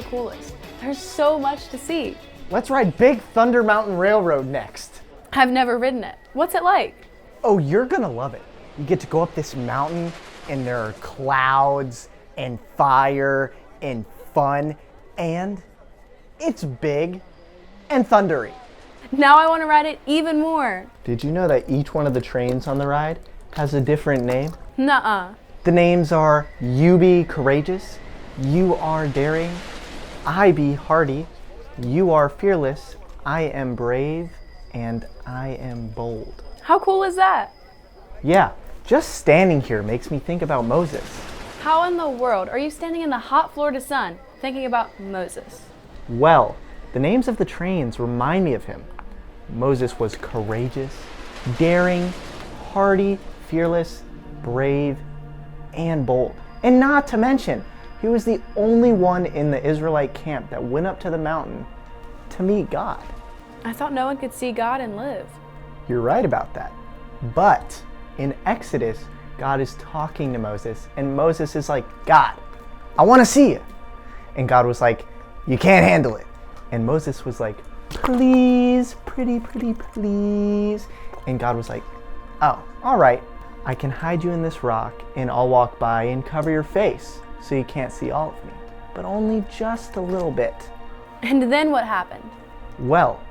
coolest. There's so much to see. Let's ride Big Thunder Mountain Railroad next. I've never ridden it. What's it like? Oh, you're gonna love it. You get to go up this mountain and there are clouds and fire and fun, and it's big and thundery. Now I want to ride it even more. Did you know that each one of the trains on the ride has a different name? Nuh-uh. The names are You Be Courageous, You Are Daring, I Be Hardy, You Are Fearless, I Am Brave, and I Am Bold. How cool is that? Yeah, just standing here makes me think about Moses. How in the world are you standing in the hot Florida sun thinking about Moses? Well, the names of the trains remind me of him. Moses was courageous, daring, hardy, fearless, brave, and bold. And not to mention, he was the only one in the Israelite camp that went up to the mountain to meet God. I thought no one could see God and live. You're right about that. But in Exodus, God is talking to Moses, and Moses is like, God, I want to see you. And God was like, you can't handle it. And Moses was like, please, pretty please. And God was like, oh, all right. I can hide you in this rock, and I'll walk by and cover your face so you can't see all of me, but only just a little bit. And then what happened? Well,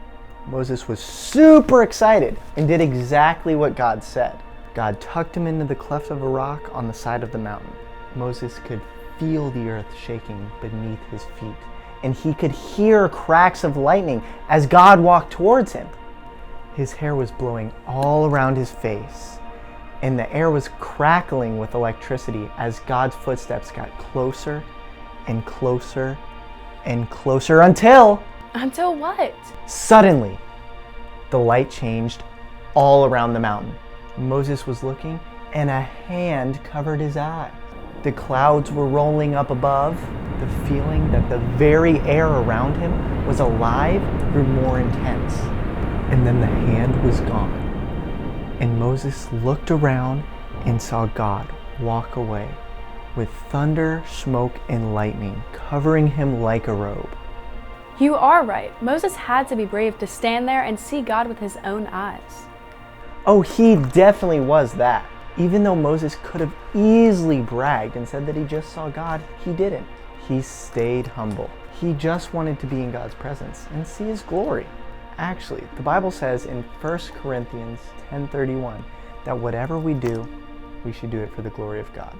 Moses was super excited and did exactly what God said. God tucked him into the cleft of a rock on the side of the mountain. Moses could feel the earth shaking beneath his feet, and he could hear cracks of lightning as God walked towards him. His hair was blowing all around his face, and the air was crackling with electricity as God's footsteps got closer and closer and closer until... Until what? Suddenly, the light changed all around the mountain. Moses was looking, and a hand covered his eye. The clouds were rolling up above. The feeling that the very air around him was alive grew more intense. And then the hand was gone. And Moses looked around and saw God walk away with thunder, smoke, and lightning covering him like a robe. You are right. Moses had to be brave to stand there and see God with his own eyes. Oh, he definitely was that. Even though Moses could have easily bragged and said that he just saw God, he didn't. He stayed humble. He just wanted to be in God's presence and see his glory. Actually, the Bible says in 1 Corinthians 10:31 that whatever we do, we should do it for the glory of God.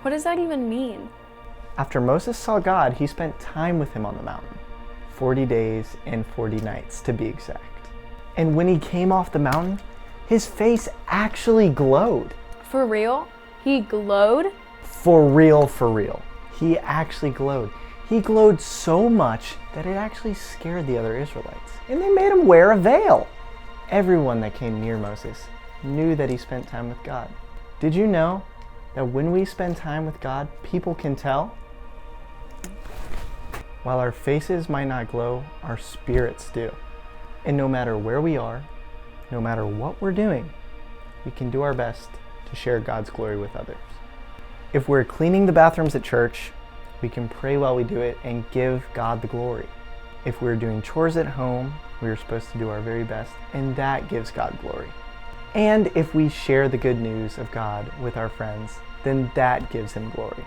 What does that even mean? After Moses saw God, he spent time with him on the mountain. 40 days and 40 nights to be exact. And when he came off the mountain, his face actually glowed. For real? He glowed? For real, for real. He actually glowed. He glowed so much that it actually scared the other Israelites. And they made him wear a veil. Everyone that came near Moses knew that he spent time with God. Did you know that when we spend time with God, people can tell? While our faces might not glow, our spirits do. And no matter where we are, no matter what we're doing, we can do our best to share God's glory with others. If we're cleaning the bathrooms at church, we can pray while we do it and give God the glory. If we're doing chores at home, we are supposed to do our very best, and that gives God glory. And if we share the good news of God with our friends, then that gives him glory.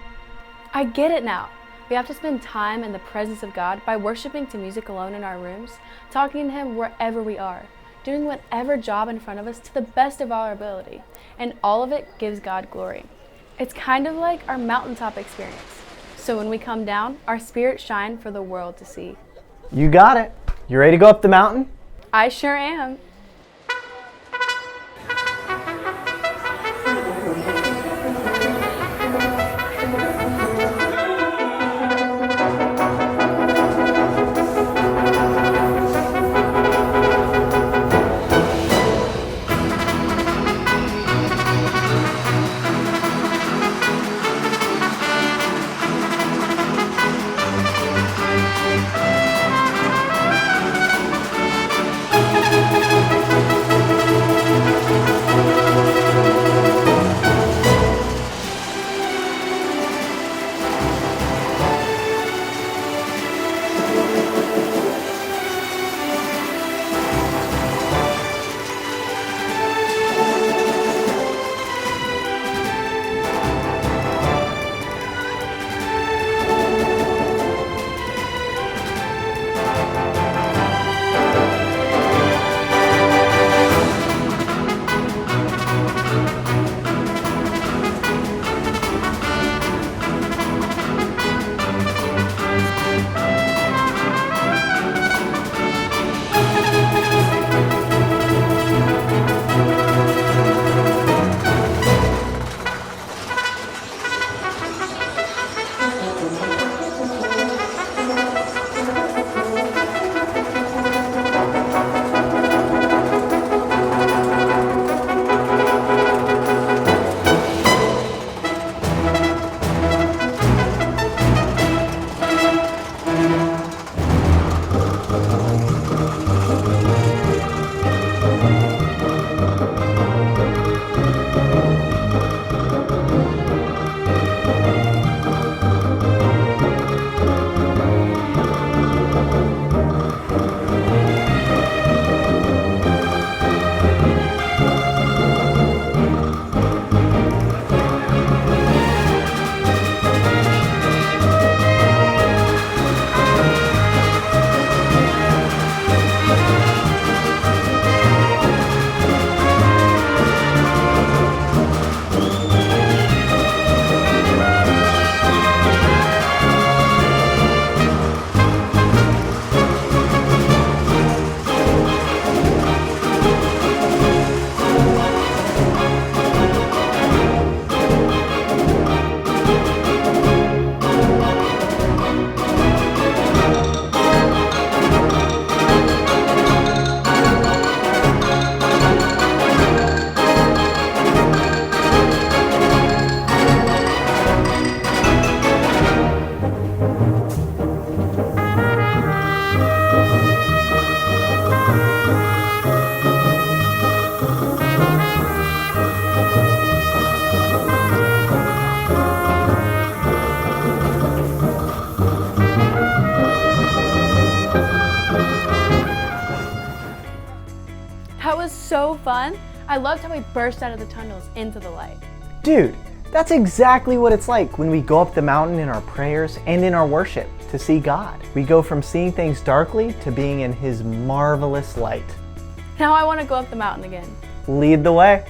I get it now. We have to spend time in the presence of God by worshiping to music alone in our rooms, talking to him wherever we are, doing whatever job in front of us to the best of our ability, and all of it gives God glory. It's kind of like our mountaintop experience. So when we come down, our spirits shine for the world to see. You got it. You ready to go up the mountain? I sure am. so fun. I loved how we burst out of the tunnels into the light. Dude, that's exactly what it's like when we go up the mountain in our prayers and in our worship to see God. We go from seeing things darkly to being in His marvelous light. Now I want to go up the mountain again. Lead the way.